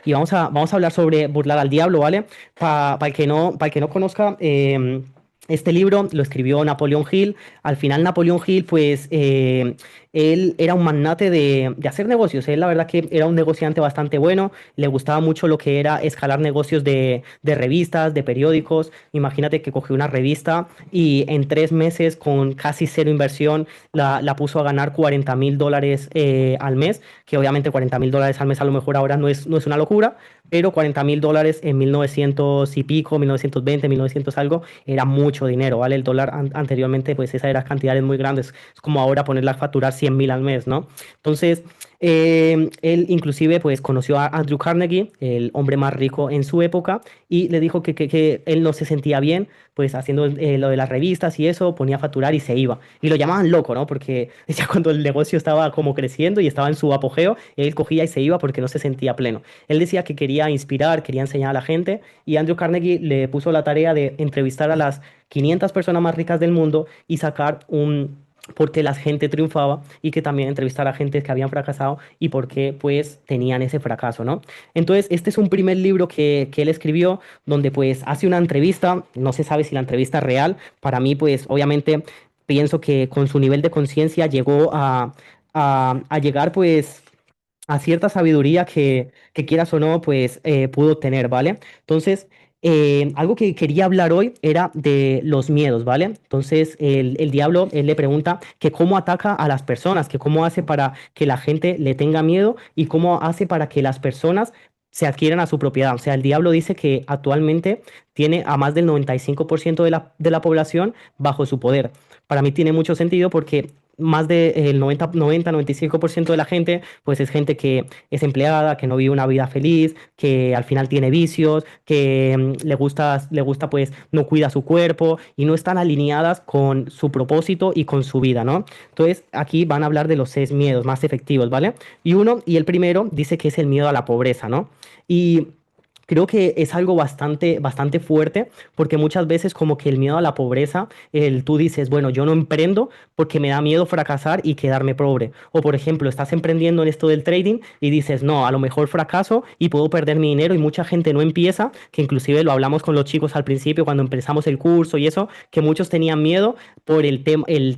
y vamos a hablar sobre burlar al diablo, ¿vale? Para el que no conozca, este libro lo escribió Napoleón Hill. Al final Napoleón Hill, pues, él era un magnate de hacer negocios. Él, la verdad que era un negociante bastante bueno. Le gustaba mucho lo que era escalar negocios de revistas, de periódicos. Imagínate que cogió una revista y en 3 meses, con casi cero inversión, la puso a ganar $40.000 al mes, que obviamente $40.000 al mes a lo mejor ahora no es una locura, pero $40.000 en 1900 y pico, 1920, 1900 algo, era mucho dinero, ¿vale? El dólar anteriormente, pues esas eran cantidades muy grandes. Es como ahora ponerla a facturar 100.000 al mes, ¿no? Entonces, él inclusive pues conoció a Andrew Carnegie, el hombre más rico en su época, y le dijo que él no se sentía bien pues haciendo lo de las revistas y eso, ponía a facturar y se iba. Y lo llamaban loco, ¿no? Porque ya cuando el negocio estaba como creciendo y estaba en su apogeo, él cogía y se iba porque no se sentía pleno. Él decía que quería inspirar, quería enseñar a la gente, y Andrew Carnegie le puso la tarea de entrevistar a las 500 personas más ricas del mundo y sacar un por qué la gente triunfaba, y que también entrevistar a gente que habían fracasado y por qué pues tenían ese fracaso, ¿no? Entonces, este es un primer libro que él escribió donde pues hace una entrevista. No se sabe si la entrevista es real. Para mí pues obviamente pienso que con su nivel de conciencia llegó a llegar pues a cierta sabiduría que quieras o no, pues pudo tener, ¿vale? Entonces, algo que quería hablar hoy era de los miedos, ¿vale? Entonces, el diablo, él le pregunta que cómo ataca a las personas, que cómo hace para que la gente le tenga miedo y cómo hace para que las personas se adquieran a su propiedad. O sea, el diablo dice que actualmente tiene a más del 95% de la población bajo su poder. Para mí tiene mucho sentido porque más del 95% de la gente, pues es gente que es empleada, que no vive una vida feliz, que al final tiene vicios, que le gusta, pues no cuida su cuerpo y no están alineadas con su propósito y con su vida, ¿no? Entonces, aquí van a hablar de los 6 miedos más efectivos, ¿vale? Y el primero dice que es el miedo a la pobreza, ¿no? Y creo que es algo bastante fuerte, porque muchas veces como que el miedo a la pobreza, tú dices, bueno, yo no emprendo porque me da miedo fracasar y quedarme pobre. O por ejemplo, estás emprendiendo en esto del trading y dices, no, a lo mejor fracaso y puedo perder mi dinero, y mucha gente no empieza, que inclusive lo hablamos con los chicos al principio cuando empezamos el curso y eso, que muchos tenían miedo por el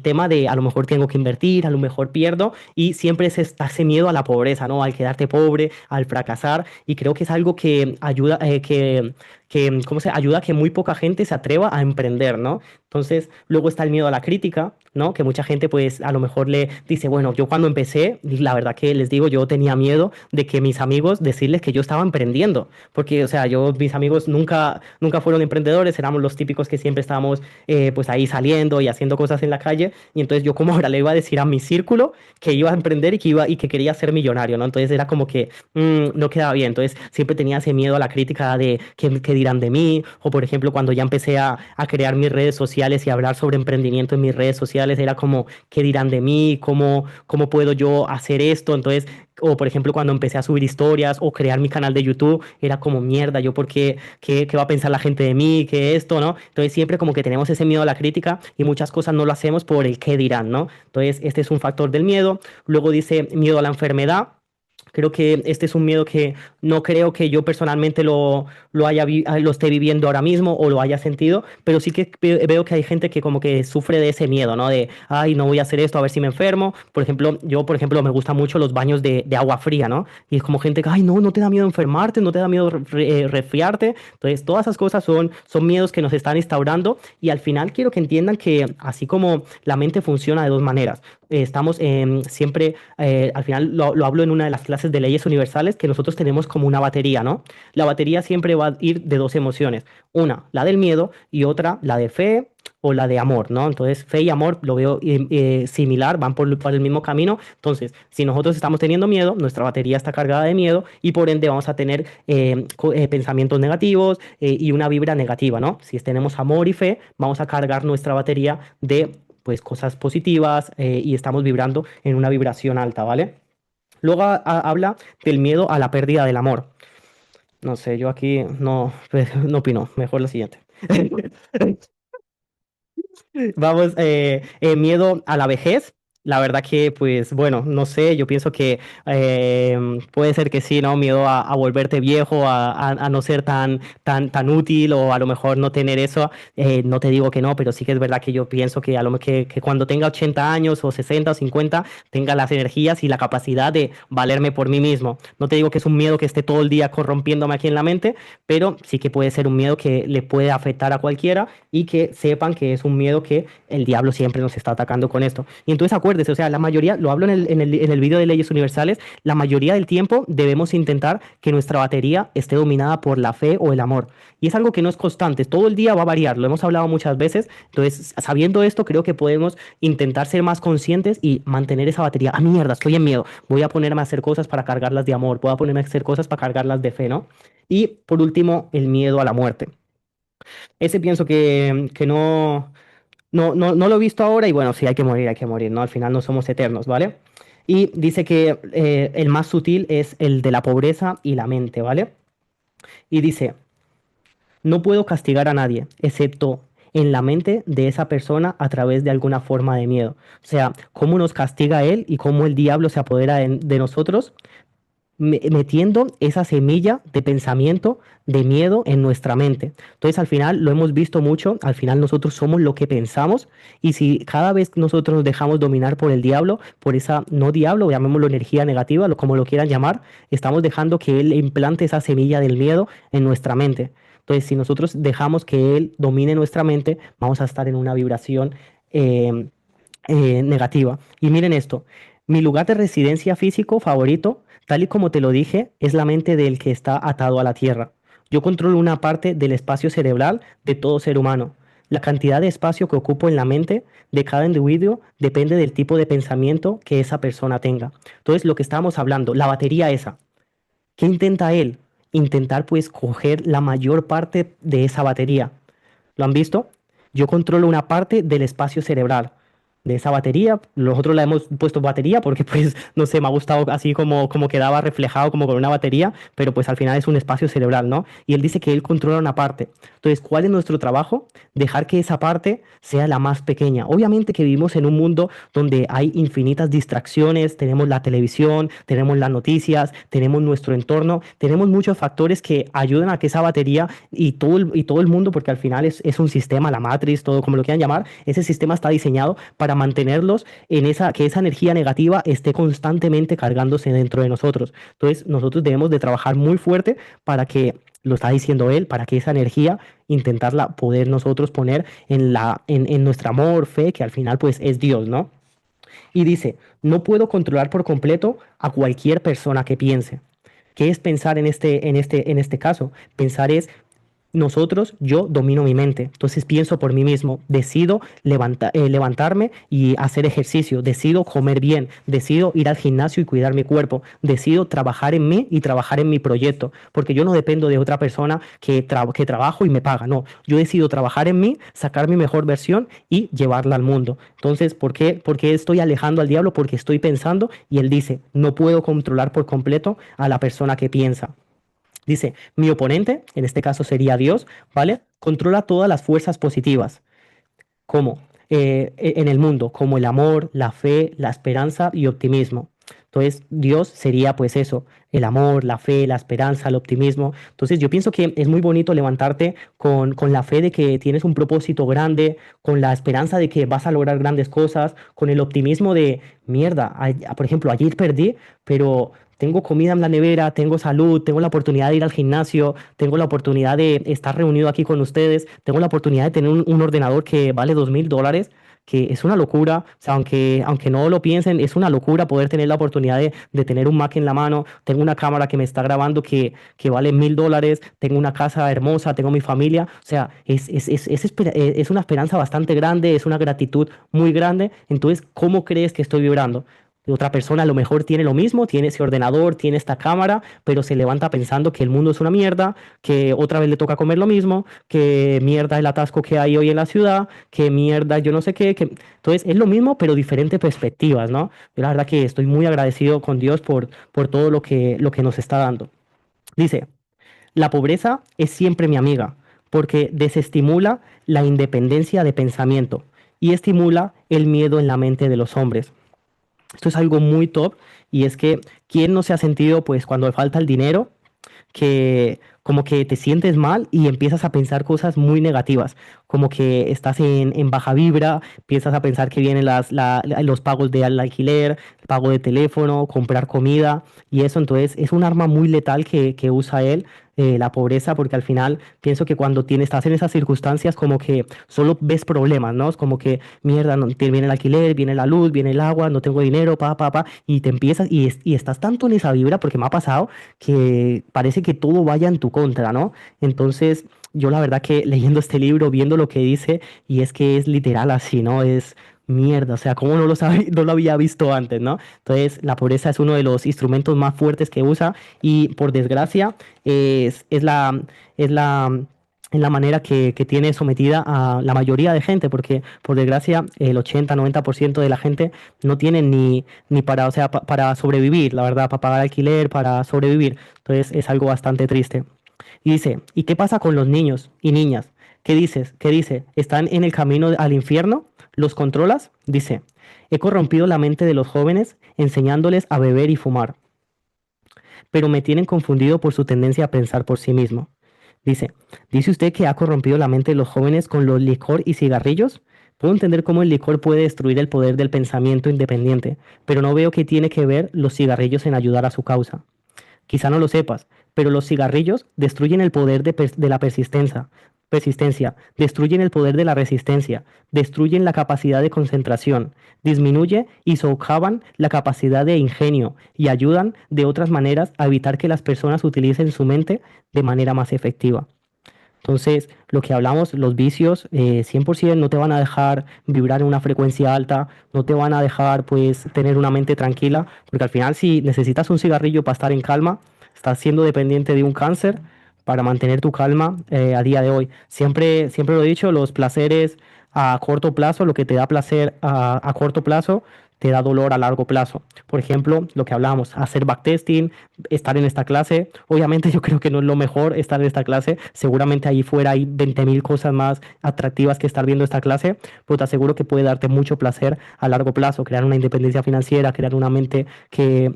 tema de a lo mejor tengo que invertir, a lo mejor pierdo, y siempre está ese miedo a la pobreza, ¿no? Al quedarte pobre, al fracasar, y creo que es algo que ayuda, ¿cómo se ayuda a que muy poca gente se atreva a emprender, ¿no? Entonces, luego está el miedo a la crítica, ¿no? Que mucha gente, pues, a lo mejor le dice, bueno, yo cuando empecé, la verdad que les digo, yo tenía miedo de que mis amigos decirles que yo estaba emprendiendo, porque, o sea, mis amigos nunca fueron emprendedores, éramos los típicos que siempre estábamos, pues, ahí saliendo y haciendo cosas en la calle, y entonces yo como ahora le iba a decir a mi círculo que iba a emprender y que quería ser millonario, ¿no? Entonces era como que no quedaba bien. Entonces siempre tenía ese miedo a la crítica de qué dirán de mí. O por ejemplo, cuando ya empecé a crear mis redes sociales y a hablar sobre emprendimiento en mis redes sociales, era como qué dirán de mí, cómo puedo yo hacer esto. Entonces, o por ejemplo, cuando empecé a subir historias o crear mi canal de YouTube, era como mierda, yo qué va a pensar la gente de mí, qué esto, ¿no? Entonces siempre como que tenemos ese miedo a la crítica y muchas cosas no lo hacemos por el qué dirán, ¿no? Entonces este es un factor del miedo. Luego dice miedo a la enfermedad. Creo que este es un miedo que no creo que yo personalmente lo esté viviendo ahora mismo o lo haya sentido, pero sí que veo que hay gente que como que sufre de ese miedo, ¿no? De, ay, no voy a hacer esto a ver si me enfermo. Por ejemplo, yo, por ejemplo, me gustan mucho los baños de agua fría, ¿no? Y es como gente que, ay, no te da miedo enfermarte, no te da miedo resfriarte. Entonces, todas esas cosas son miedos que nos están instaurando, y al final quiero que entiendan que así como la mente funciona de dos maneras, estamos siempre al final lo hablo en una de las clases de leyes universales, que nosotros tenemos como una batería, ¿no? La batería siempre va a ir de dos emociones, una, la del miedo, y otra, la de fe o la de amor, ¿no? Entonces, fe y amor lo veo similar, van por el mismo camino. Entonces, si nosotros estamos teniendo miedo, nuestra batería está cargada de miedo, y por ende vamos a tener pensamientos negativos y una vibra negativa, ¿no? Si tenemos amor y fe, vamos a cargar nuestra batería de pues cosas positivas, y estamos vibrando en una vibración alta, ¿vale? Luego habla del miedo a la pérdida del amor. No sé, yo aquí no, no opino. Mejor lo siguiente. Vamos, miedo a la vejez. La verdad que, pues bueno, no sé, yo pienso que puede ser que sí, ¿no? Miedo a volverte viejo, a no ser tan útil o a lo mejor no tener eso. No te digo que no, pero sí que es verdad que yo pienso que, que cuando tenga 80 años o 60 o 50 tenga las energías y la capacidad de valerme por mí mismo. No te digo que es un miedo que esté todo el día corrompiéndome aquí en la mente, pero sí que puede ser un miedo que le puede afectar a cualquiera y que sepan que es un miedo que el diablo siempre nos está atacando con esto. Y entonces acuérdese, o sea, la mayoría, lo hablo en el video de leyes universales, la mayoría del tiempo debemos intentar que nuestra batería esté dominada por la fe o el amor. Y es algo que no es constante, todo el día va a variar, lo hemos hablado muchas veces. Entonces, sabiendo esto, creo que podemos intentar ser más conscientes y mantener esa batería. Ah, mierda, estoy en miedo. Voy a ponerme a hacer cosas para cargarlas de amor, voy a ponerme a hacer cosas para cargarlas de fe, ¿no? Y por último, el miedo a la muerte. Ese pienso que no lo he visto ahora y bueno, sí, hay que morir, ¿no? Al final no somos eternos, ¿vale? Y dice que el más sutil es el de la pobreza y la mente, ¿vale? Y dice, no puedo castigar a nadie, excepto en la mente de esa persona a través de alguna forma de miedo. O sea, cómo nos castiga él y cómo el diablo se apodera de nosotros metiendo esa semilla de pensamiento, de miedo en nuestra mente. Entonces, al final, lo hemos visto mucho, al final nosotros somos lo que pensamos y si cada vez nosotros nos dejamos dominar por el diablo, por esa, no diablo, llamémoslo energía negativa, como lo quieran llamar, estamos dejando que él implante esa semilla del miedo en nuestra mente. Entonces, si nosotros dejamos que él domine nuestra mente, vamos a estar en una vibración eh, negativa. Y miren esto, mi lugar de residencia físico favorito, tal y como te lo dije, es la mente del que está atado a la tierra. Yo controlo una parte del espacio cerebral de todo ser humano. La cantidad de espacio que ocupo en la mente de cada individuo depende del tipo de pensamiento que esa persona tenga. Entonces, lo que estábamos hablando, la batería esa, ¿qué intenta él? Intentar pues coger la mayor parte de esa batería. ¿Lo han visto? Yo controlo una parte del espacio cerebral de esa batería. Nosotros la hemos puesto batería porque, pues, no sé, me ha gustado así como quedaba reflejado como con una batería, pero pues al final es un espacio cerebral, ¿no? Y él dice que él controla una parte. Entonces, ¿cuál es nuestro trabajo? Dejar que esa parte sea la más pequeña. Obviamente que vivimos en un mundo donde hay infinitas distracciones, tenemos la televisión, tenemos las noticias, tenemos nuestro entorno, tenemos muchos factores que ayudan a que esa batería y todo el mundo, porque al final es un sistema, la matriz, todo como lo quieran llamar, ese sistema está diseñado para mantenerlos en que esa energía negativa esté constantemente cargándose dentro de nosotros. Entonces, nosotros debemos de trabajar muy fuerte para que, lo está diciendo él, para que esa energía intentarla poder nosotros poner en nuestro amor, fe, que al final pues es Dios, ¿no? Y dice, no puedo controlar por completo a cualquier persona que piense. ¿Qué es pensar en este caso? Pensar es yo domino mi mente, entonces pienso por mí mismo, decido levantarme y hacer ejercicio, decido comer bien, decido ir al gimnasio y cuidar mi cuerpo, decido trabajar en mí y trabajar en mi proyecto, porque yo no dependo de otra persona que trabajo y me paga, no, yo decido trabajar en mí, sacar mi mejor versión y llevarla al mundo. Entonces, ¿por qué estoy alejando al diablo? Porque estoy pensando y él dice, no puedo controlar por completo a la persona que piensa. Dice, mi oponente, en este caso sería Dios, ¿vale? Controla todas las fuerzas positivas, como en el mundo, como el amor, la fe, la esperanza y optimismo. Entonces, Dios sería pues eso, el amor, la fe, la esperanza, el optimismo. Entonces, yo pienso que es muy bonito levantarte con la fe de que tienes un propósito grande, con la esperanza de que vas a lograr grandes cosas, con el optimismo de, mierda, por ejemplo, ayer perdí, pero tengo comida en la nevera, tengo salud, tengo la oportunidad de ir al gimnasio, tengo la oportunidad de estar reunido aquí con ustedes, tengo la oportunidad de tener un ordenador que vale $2000, que es una locura, o sea, aunque no lo piensen, es una locura poder tener la oportunidad de tener un Mac en la mano, tengo una cámara que me está grabando que vale $1000, tengo una casa hermosa, tengo mi familia, o sea, es una esperanza bastante grande, es una gratitud muy grande, entonces, ¿cómo crees que estoy vibrando? Otra persona a lo mejor tiene lo mismo, tiene ese ordenador, tiene esta cámara, pero se levanta pensando que el mundo es una mierda, que otra vez le toca comer lo mismo, que mierda el atasco que hay hoy en la ciudad, que mierda yo no sé qué. Entonces es lo mismo, pero diferentes perspectivas, ¿no? Yo la verdad que estoy muy agradecido con Dios por todo lo que nos está dando. Dice, la pobreza es siempre mi amiga, porque desestimula la independencia de pensamiento y estimula el miedo en la mente de los hombres. Esto es algo muy top y es que ¿quién no se ha sentido pues cuando le falta el dinero? Que como que te sientes mal y empiezas a pensar cosas muy negativas, como que estás en baja vibra, empiezas a pensar que vienen los pagos del alquiler, el pago de teléfono, comprar comida y eso, entonces es un arma muy letal que usa él. La pobreza, porque al final pienso que cuando estás en esas circunstancias, como que solo ves problemas, ¿no? Es como que, mierda, no, te viene el alquiler, viene la luz, viene el agua, no tengo dinero, y te empiezas, y estás tanto en esa vibra, porque me ha pasado, que parece que todo vaya en tu contra, ¿no? Entonces, yo la verdad que leyendo este libro, viendo lo que dice, y es que es literal así, ¿no? Es mierda, o sea, ¿cómo no lo no lo había visto antes, ¿no? Entonces, la pobreza es uno de los instrumentos más fuertes que usa y por desgracia es la, es la manera que tiene sometida a la mayoría de gente, porque por desgracia el 80-90% de la gente no tiene ni para, o sea, para sobrevivir, la verdad, para pagar alquiler, para sobrevivir. Entonces es algo bastante triste. Y dice, ¿y qué pasa con los niños y niñas? ¿Qué dices? ¿Qué dice? ¿Están en el camino al infierno? ¿Los controlas? Dice, he corrompido la mente de los jóvenes enseñándoles a beber y fumar, pero me tienen confundido por su tendencia a pensar por sí mismo. Dice, ¿dice usted que ha corrompido la mente de los jóvenes con los licor y cigarrillos? Puedo entender cómo el licor puede destruir el poder del pensamiento independiente, pero no veo qué tiene que ver los cigarrillos en ayudar a su causa. Quizá no lo sepas, pero los cigarrillos destruyen el poder de la persistencia, destruyen el poder de la resistencia, destruyen la capacidad de concentración, disminuye y socavan la capacidad de ingenio y ayudan de otras maneras a evitar que las personas utilicen su mente de manera más efectiva. Entonces, lo que hablamos, los vicios, 100% no te van a dejar vibrar en una frecuencia alta, no te van a dejar, pues, tener una mente tranquila, porque al final, si necesitas un cigarrillo para estar en calma, estás siendo dependiente de un cáncer para mantener tu calma a día de hoy. Siempre lo he dicho, los placeres a corto plazo, lo que te da placer a corto plazo, te da dolor a largo plazo. Por ejemplo, lo que hablamos, hacer backtesting, estar en esta clase. Obviamente yo creo que no es lo mejor estar en esta clase. Seguramente ahí fuera hay 20.000 cosas más atractivas que estar viendo esta clase, pero te aseguro que puede darte mucho placer a largo plazo, crear una independencia financiera, crear una mente que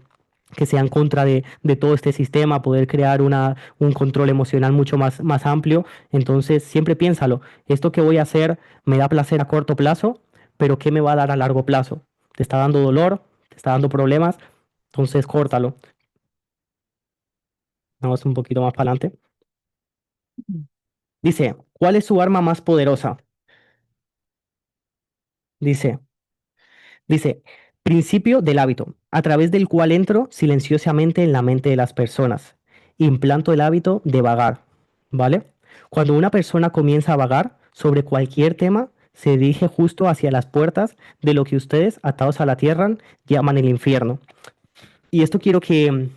sea en contra de todo este sistema, poder crear un control emocional mucho más amplio. Entonces, siempre piénsalo, esto que voy a hacer me da placer a corto plazo, pero ¿qué me va a dar a largo plazo? ¿Te está dando dolor? ¿Te está dando problemas? Entonces, córtalo. Vamos un poquito más para adelante. Dice, ¿cuál es su arma más poderosa? Dice, dice, principio del hábito, a través del cual entro silenciosamente en la mente de las personas. Implanto el hábito de vagar, ¿vale? Cuando una persona comienza a vagar sobre cualquier tema, se dirige justo hacia las puertas de lo que ustedes, atados a la tierra, llaman el infierno. Y esto quiero que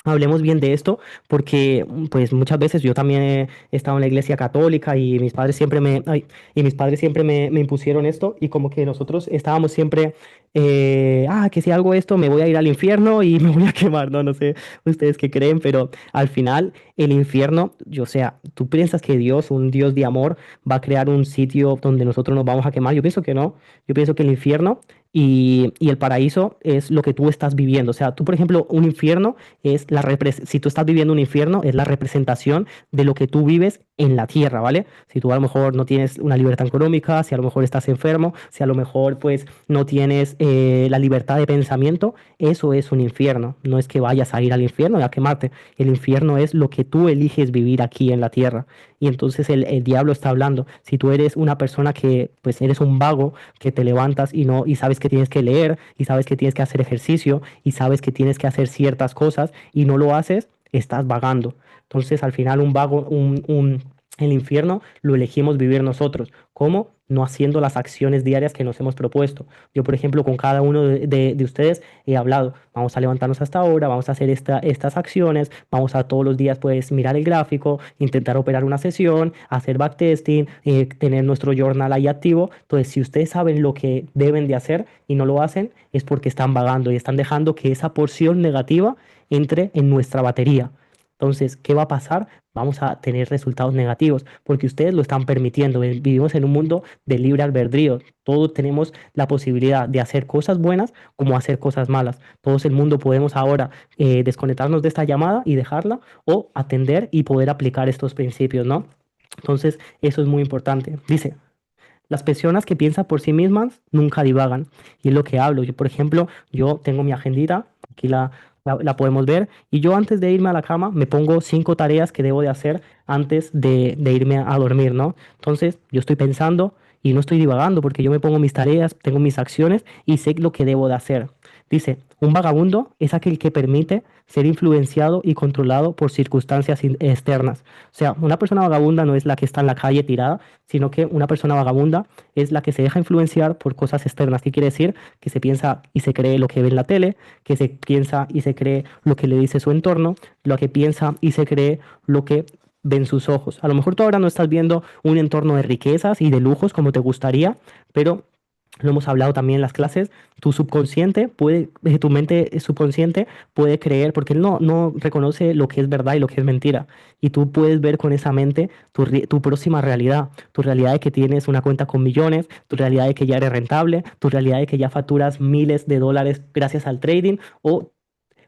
hablemos bien de esto, porque pues muchas veces yo también he estado en la iglesia católica y mis padres siempre me impusieron esto y como que nosotros estábamos siempre, que si hago esto me voy a ir al infierno y me voy a quemar, no sé ustedes qué creen, pero al final el infierno, o sea, tú piensas que Dios, un Dios de amor, va a crear un sitio donde nosotros nos vamos a quemar. Yo pienso que no, yo pienso que el infierno y el paraíso es lo que tú estás viviendo. O sea, tú, por ejemplo, un infierno es si tú estás viviendo un infierno, es la representación de lo que tú vives en la tierra, ¿vale? Si tú a lo mejor no tienes una libertad económica, si a lo mejor estás enfermo, si a lo mejor pues no tienes la libertad de pensamiento, eso es un infierno. No es que vayas a ir al infierno y a quemarte. El infierno es lo que tú eliges vivir aquí en la tierra. Y entonces el diablo está hablando. Si tú eres una persona que pues eres un vago, que te levantas y no y sabes que tienes que leer y sabes que tienes que hacer ejercicio y sabes que tienes que hacer ciertas cosas y no lo haces, estás vagando. Entonces, al final un vago el infierno lo elegimos vivir nosotros. ¿Cómo? No haciendo las acciones diarias que nos hemos propuesto. Yo, por ejemplo, con cada uno de ustedes he hablado, vamos a levantarnos hasta ahora, vamos a hacer estas acciones, vamos a todos los días pues mirar el gráfico, intentar operar una sesión, hacer backtesting, tener nuestro journal ahí activo. Entonces, si ustedes saben lo que deben de hacer y no lo hacen, es porque están vagando y están dejando que esa porción negativa entre en nuestra batería. Entonces, ¿qué va a pasar? Vamos a tener resultados negativos porque ustedes lo están permitiendo. Vivimos en un mundo de libre albedrío. Todos tenemos la posibilidad de hacer cosas buenas como hacer cosas malas. Todos el mundo podemos ahora desconectarnos de esta llamada y dejarla o atender y poder aplicar estos principios, ¿no? Entonces, eso es muy importante. Dice, las personas que piensan por sí mismas nunca divagan. Y es lo que hablo. Yo, por ejemplo, yo tengo mi agendita, aquí la podemos ver, y yo antes de irme a la cama me pongo 5 tareas que debo de hacer antes de irme a dormir, ¿no? Entonces, yo estoy pensando y no estoy divagando porque yo me pongo mis tareas, tengo mis acciones y sé lo que debo de hacer. Dice, un vagabundo es aquel que permite ser influenciado y controlado por circunstancias externas. O sea, una persona vagabunda no es la que está en la calle tirada, sino que una persona vagabunda es la que se deja influenciar por cosas externas. ¿Qué quiere decir? Que se piensa y se cree lo que ve en la tele, que se piensa y se cree lo que le dice su entorno, lo que piensa y se cree lo que ven sus ojos. A lo mejor tú ahora no estás viendo un entorno de riquezas y de lujos como te gustaría, pero lo hemos hablado también en las clases, tu subconsciente puede, tu mente subconsciente puede creer, porque él no reconoce lo que es verdad y lo que es mentira. Y tú puedes ver con esa mente tu próxima realidad, tu realidad de que tienes una cuenta con millones, tu realidad de que ya eres rentable, tu realidad de que ya facturas miles de dólares gracias al trading, o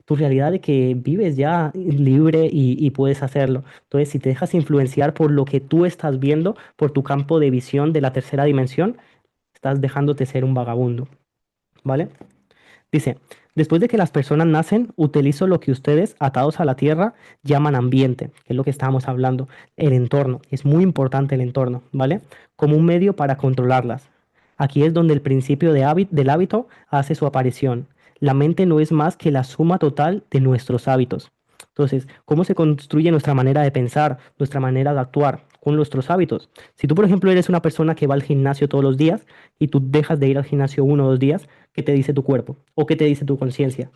tu realidad de que vives ya libre y puedes hacerlo. Entonces, si te dejas influenciar por lo que tú estás viendo, por tu campo de visión de la tercera dimensión, estás dejándote ser un vagabundo, ¿vale? Dice, después de que las personas nacen, utilizo lo que ustedes, atados a la tierra, llaman ambiente, que es lo que estábamos hablando, el entorno. Es muy importante el entorno, ¿vale? Como un medio para controlarlas. Aquí es donde el principio del hábito hace su aparición. La mente no es más que la suma total de nuestros hábitos. Entonces, ¿cómo se construye nuestra manera de pensar, nuestra manera de actuar con nuestros hábitos? Si tú, por ejemplo, eres una persona que va al gimnasio todos los días y tú dejas de ir al gimnasio 1 o 2 días, ¿qué te dice tu cuerpo? ¿O qué te dice tu conciencia?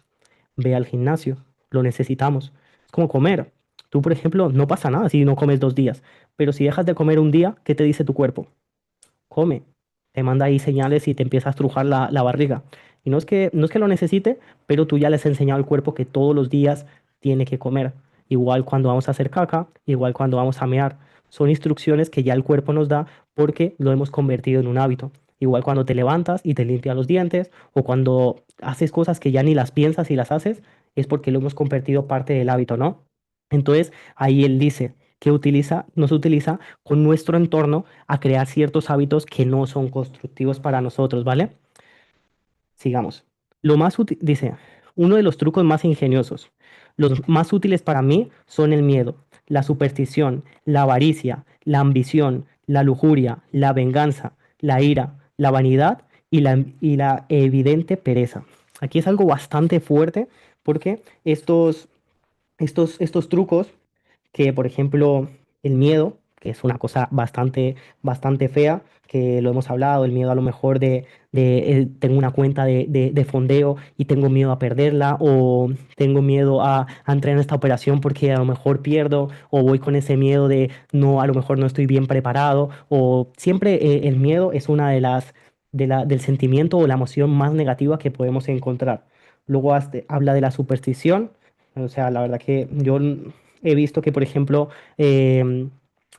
Ve al gimnasio, lo necesitamos. Es como comer. Tú, por ejemplo, no pasa nada si no comes 2 días, pero si dejas de comer un día, ¿qué te dice tu cuerpo? Come. Te manda ahí señales y te empieza a estrujar la barriga. Y no es que lo necesite, pero tú ya le has enseñado al cuerpo que todos los días tiene que comer. Igual cuando vamos a hacer caca, igual cuando vamos a mear. Son instrucciones que ya el cuerpo nos da porque lo hemos convertido en un hábito. Igual cuando te levantas y te limpias los dientes, o cuando haces cosas que ya ni las piensas y las haces, es porque lo hemos convertido parte del hábito, ¿no? Entonces, ahí él dice que nos utiliza con nuestro entorno a crear ciertos hábitos que no son constructivos para nosotros, ¿vale? Sigamos. Lo más útil, dice, uno de los trucos más ingeniosos. Los más útiles para mí son el miedo, la superstición, la avaricia, la ambición, la lujuria, la venganza, la ira, la vanidad y la evidente pereza. Aquí es algo bastante fuerte porque estos trucos que, por ejemplo, el miedo, que es una cosa bastante fea, que lo hemos hablado, el miedo a lo mejor tengo una cuenta de fondeo y tengo miedo a perderla, o tengo miedo a entrar en esta operación porque a lo mejor pierdo, o voy con ese miedo de no, a lo mejor no estoy bien preparado, o siempre el miedo es una del sentimiento o la emoción más negativa que podemos encontrar. Luego habla de la superstición, o sea, la verdad que yo he visto que, por ejemplo,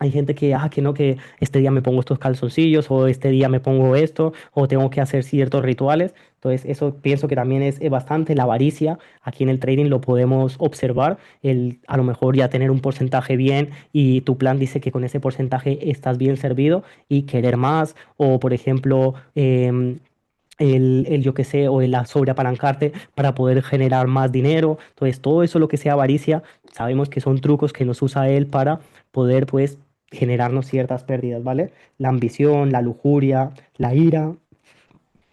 hay gente que no, que este día me pongo estos calzoncillos o este día me pongo esto o tengo que hacer ciertos rituales. Entonces, eso pienso que también es bastante la avaricia. Aquí en el trading lo podemos observar, el a lo mejor ya tener un porcentaje bien y tu plan dice que con ese porcentaje estás bien servido y querer más o, por ejemplo, yo qué sé, o la sobreapalancarte para poder generar más dinero. Entonces, todo eso lo que sea avaricia, sabemos que son trucos que nos usa él para poder, pues, generarnos ciertas pérdidas, ¿vale? La ambición, la lujuria, la ira,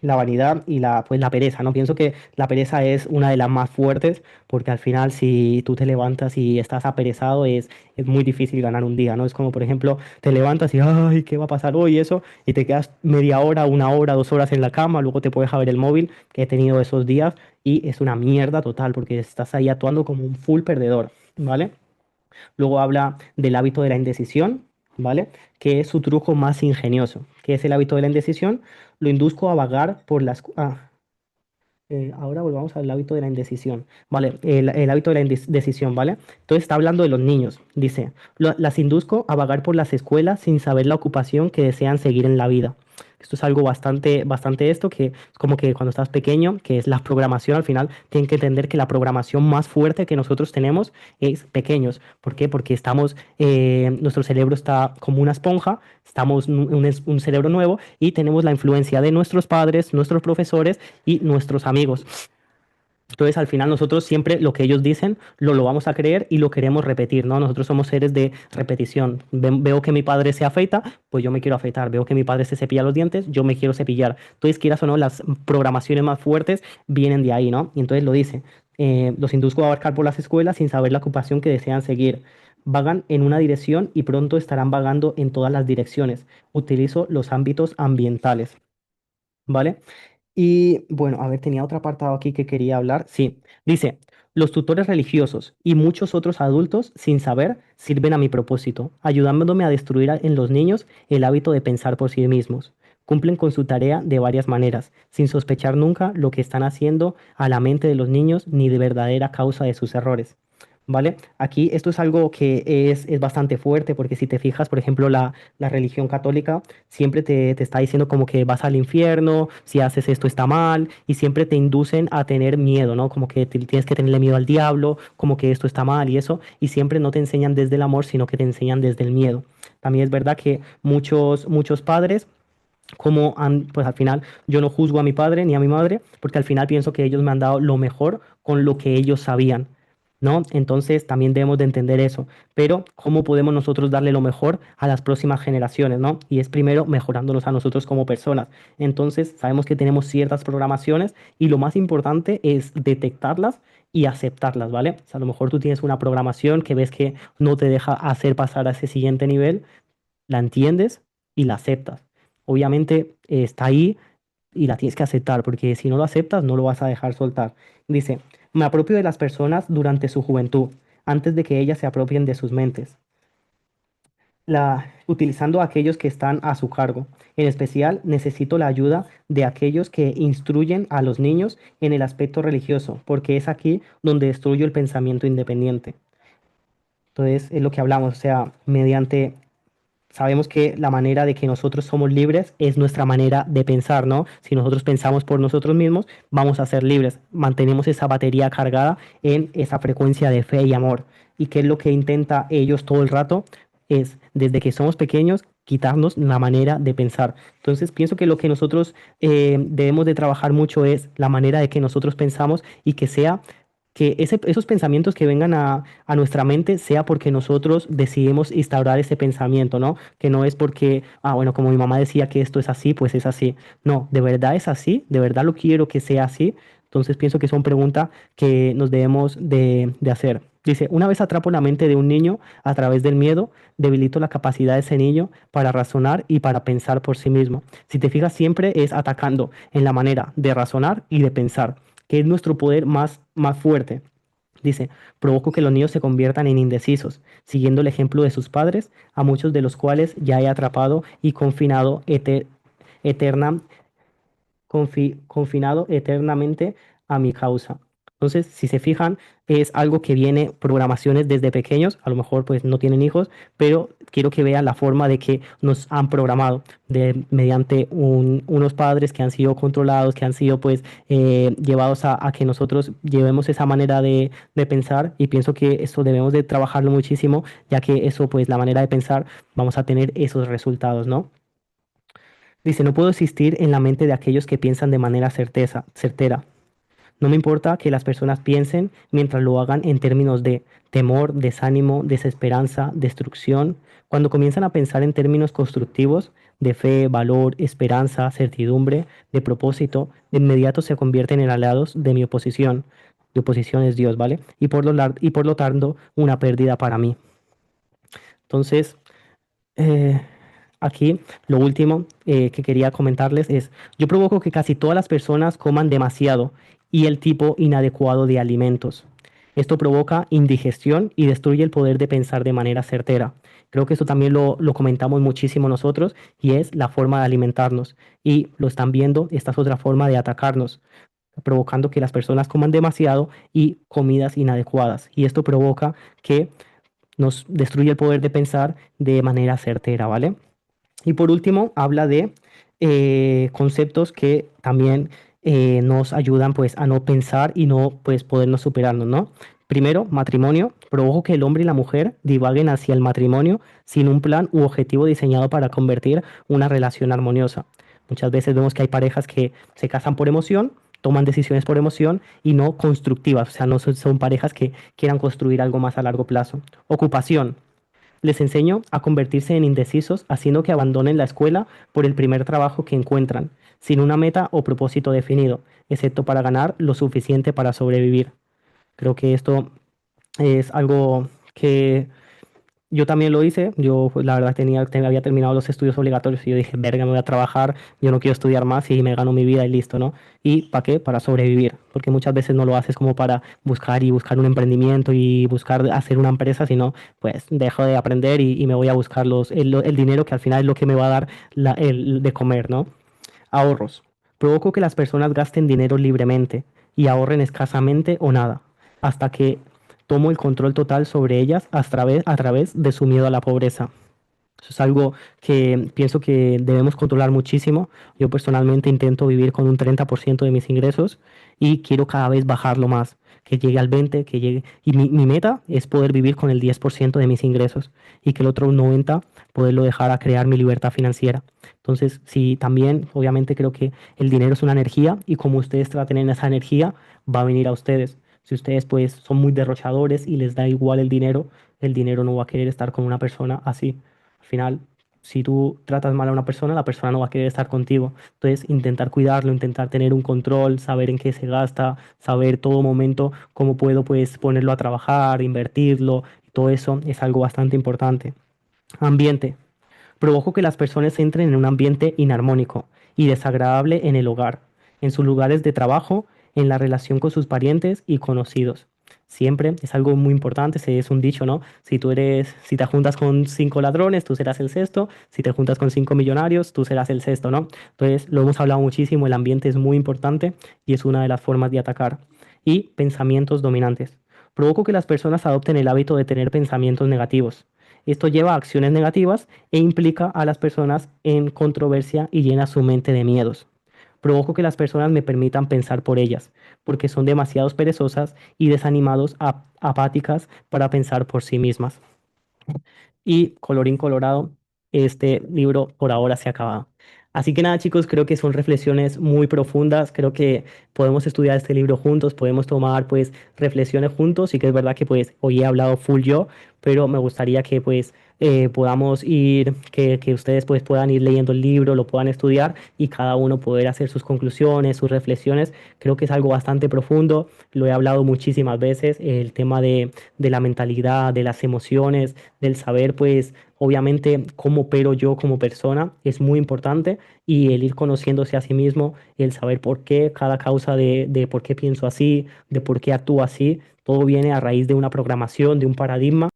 la vanidad y la pereza, ¿no? Pienso que la pereza es una de las más fuertes porque al final si tú te levantas y estás aperezado es muy difícil ganar un día, ¿no? Es como, por ejemplo, te levantas y, ay, ¿qué va a pasar hoy? Eso, y te quedas media hora, 1 hora, 2 horas en la cama, luego te puedes a ver el móvil, que he tenido esos días, y es una mierda total porque estás ahí actuando como un full perdedor, ¿vale? Luego habla del hábito de la indecisión, ¿vale? Que es su truco más ingenioso. ¿Qué es el hábito de la indecisión? Lo induzco a vagar por las... Ahora volvamos al hábito de la indecisión. Vale, el hábito de la indecisión, ¿vale? Entonces está hablando de los niños. Dice, las induzco a vagar por las escuelas sin saber la ocupación que desean seguir en la vida. Esto es algo bastante esto, que es como que cuando estás pequeño, que es la programación, al final tienen que entender que la programación más fuerte que nosotros tenemos es pequeños. ¿Por qué? Porque nuestro cerebro está como una esponja, estamos un cerebro nuevo y tenemos la influencia de nuestros padres, nuestros profesores y nuestros amigos. Entonces, al final nosotros siempre lo que ellos dicen lo vamos a creer y lo queremos repetir, ¿no? Nosotros somos seres de repetición. Veo que mi padre se afeita, pues yo me quiero afeitar. Veo que mi padre se cepilla los dientes, yo me quiero cepillar. Entonces, quieras o no, las programaciones más fuertes vienen de ahí, ¿no? Y entonces lo dice, los induzco a abarcar por las escuelas sin saber la ocupación que desean seguir. Vagan en una dirección y pronto estarán vagando en todas las direcciones. Utilizo los ámbitos ambientales, ¿vale? Y bueno, a ver, tenía otro apartado aquí que quería hablar. Sí, dice, los tutores religiosos y muchos otros adultos, sin saber, sirven a mi propósito, ayudándome a destruir en los niños el hábito de pensar por sí mismos. Cumplen con su tarea de varias maneras, sin sospechar nunca lo que están haciendo a la mente de los niños ni de verdadera causa de sus errores. ¿Vale? Aquí esto es algo que es bastante fuerte porque si te fijas, por ejemplo, la religión católica siempre te está diciendo como que vas al infierno, si haces esto está mal, y siempre te inducen a tener miedo, ¿no? Como que tienes que tenerle miedo al diablo, como que esto está mal y eso, y siempre no te enseñan desde el amor, sino que te enseñan desde el miedo. También es verdad que muchos padres pues al final yo no juzgo a mi padre ni a mi madre, porque al final pienso que ellos me han dado lo mejor con lo que ellos sabían, ¿no? Entonces también debemos de entender eso. Pero ¿cómo podemos nosotros darle lo mejor a las próximas generaciones, ¿no? Y es primero mejorándonos a nosotros como personas. Entonces sabemos que tenemos ciertas programaciones y lo más importante es detectarlas y aceptarlas, ¿vale? O sea, a lo mejor tú tienes una programación que ves que no te deja hacer pasar a ese siguiente nivel, la entiendes y la aceptas. Obviamente está ahí y la tienes que aceptar, porque si no lo aceptas, no lo vas a dejar soltar. Dice, me apropio de las personas durante su juventud, antes de que ellas se apropien de sus mentes, utilizando a aquellos que están a su cargo. En especial, necesito la ayuda de aquellos que instruyen a los niños en el aspecto religioso, porque es aquí donde destruyo el pensamiento independiente. Entonces, es lo que hablamos, o sea, mediante sabemos que la manera de que nosotros somos libres es nuestra manera de pensar, ¿no? Si nosotros pensamos por nosotros mismos, vamos a ser libres. Mantenemos esa batería cargada en esa frecuencia de fe y amor. ¿Y qué es lo que intenta ellos todo el rato? Es, desde que somos pequeños, quitarnos la manera de pensar. Entonces, pienso que lo que nosotros debemos de trabajar mucho es la manera de que nosotros pensamos y que sea que esos pensamientos que vengan a nuestra mente sea porque nosotros decidimos instaurar ese pensamiento, ¿no? Que no es porque, bueno, como mi mamá decía que esto es así, pues es así. No, de verdad es así, de verdad lo quiero que sea así. Entonces pienso que son preguntas que nos debemos de hacer. Dice, una vez atrapo la mente de un niño a través del miedo, debilito la capacidad de ese niño para razonar y para pensar por sí mismo. Si te fijas, siempre es atacando en la manera de razonar y de pensar, que es nuestro poder más fuerte. Dice, provoco que los niños se conviertan en indecisos, siguiendo el ejemplo de sus padres, a muchos de los cuales ya he atrapado y confinado eterna, confinado eternamente a mi causa. Entonces, si se fijan, es algo que viene programaciones desde pequeños, a lo mejor pues no tienen hijos, pero quiero que vean la forma de que nos han programado mediante unos padres que han sido controlados, que han sido pues llevados a que nosotros llevemos esa manera de pensar y pienso que eso debemos de trabajarlo muchísimo, ya que eso pues la manera de pensar vamos a tener esos resultados, ¿no? Dice, no puedo existir en la mente de aquellos que piensan de manera certera. No me importa que las personas piensen mientras lo hagan en términos de temor, desánimo, desesperanza, destrucción. Cuando comienzan a pensar en términos constructivos, de fe, valor, esperanza, certidumbre, de propósito, de inmediato se convierten en aliados de mi oposición. Mi oposición es Dios, ¿vale? Y por lo tanto, una pérdida para mí. Entonces, eh, aquí lo último que quería comentarles es, yo provoco que casi todas las personas coman demasiado y el tipo inadecuado de alimentos. Esto provoca indigestión y destruye el poder de pensar de manera certera. Creo que esto también lo comentamos muchísimo nosotros y es la forma de alimentarnos. Y lo están viendo, esta es otra forma de atacarnos. provocando que las personas coman demasiado y comidas inadecuadas. Y esto provoca que nos destruye el poder de pensar de manera certera, ¿vale? Y por último, habla de conceptos que también nos ayudan pues a no pensar y no pues podernos superarnos, ¿no? Primero, matrimonio. Provoca que el hombre y la mujer divaguen hacia el matrimonio sin un plan u objetivo diseñado para convertir una relación armoniosa. Muchas veces vemos que hay parejas que se casan por emoción, toman decisiones por emoción y no constructivas, o sea, no son parejas que quieran construir algo más a largo plazo. Ocupación. Les enseño a convertirse en indecisos, haciendo que abandonen la escuela por el primer trabajo que encuentran, sin una meta o propósito definido, excepto para ganar lo suficiente para sobrevivir. Creo que esto es algo que yo también lo hice. Yo, pues, la verdad, había terminado los estudios obligatorios y yo dije, verga, me voy a trabajar, yo no quiero estudiar más y me gano mi vida y listo, ¿no? ¿Y para qué? Para sobrevivir, porque muchas veces no lo haces como para buscar y buscar un emprendimiento y buscar hacer una empresa, sino pues dejo de aprender y me voy a buscar el dinero que al final es lo que me va a dar el de comer, ¿no? Ahorros. Provoco que las personas gasten dinero libremente y ahorren escasamente o nada, hasta que tomo el control total sobre ellas a través de su miedo a la pobreza. Eso es algo que pienso que debemos controlar muchísimo. Yo personalmente intento vivir con un 30% de mis ingresos y quiero cada vez bajarlo más, que llegue al 20%, que llegue. Y mi meta es poder vivir con el 10% de mis ingresos y que el otro 90% poderlo dejar a crear mi libertad financiera. Entonces, sí, también obviamente creo que el dinero es una energía y como ustedes traten en esa energía, va a venir a ustedes. Si ustedes pues son muy derrochadores y les da igual el dinero no va a querer estar con una persona así. Al final, si tú tratas mal a una persona, la persona no va a querer estar contigo. Entonces, intentar cuidarlo, intentar tener un control, saber en qué se gasta, saber todo momento cómo puedo pues ponerlo a trabajar, invertirlo, todo eso es algo bastante importante. Ambiente. Provoco que las personas entren en un ambiente inarmónico y desagradable en el hogar, en sus lugares de trabajo, en la relación con sus parientes y conocidos. Siempre es algo muy importante, es un dicho, ¿no? Si te juntas con cinco ladrones, tú serás el sexto. Si te juntas con cinco millonarios, tú serás el sexto, ¿no? Entonces, lo hemos hablado muchísimo, el ambiente es muy importante y es una de las formas de atacar. Y pensamientos dominantes. Provoco que las personas adopten el hábito de tener pensamientos negativos. Esto lleva a acciones negativas e implica a las personas en controversia y llena su mente de miedos. Provoco que las personas me permitan pensar por ellas, porque son demasiado perezosas y desanimados, apáticas para pensar por sí mismas. Y colorín colorado, este libro por ahora se ha acabado. Así que nada, chicos, creo que son reflexiones muy profundas. Creo que podemos estudiar este libro juntos, podemos tomar pues reflexiones juntos. Y que es verdad que pues hoy he hablado full yo, pero me gustaría que pues podamos ir, que ustedes pues puedan ir leyendo el libro, lo puedan estudiar y cada uno poder hacer sus conclusiones, sus reflexiones. Creo que es algo bastante profundo. Lo he hablado muchísimas veces, el tema de la mentalidad, de las emociones, del saber pues obviamente cómo opero yo como persona es muy importante y el ir conociéndose a sí mismo, el saber por qué, cada causa de por qué pienso así, de por qué actúo así, todo viene a raíz de una programación, de un paradigma.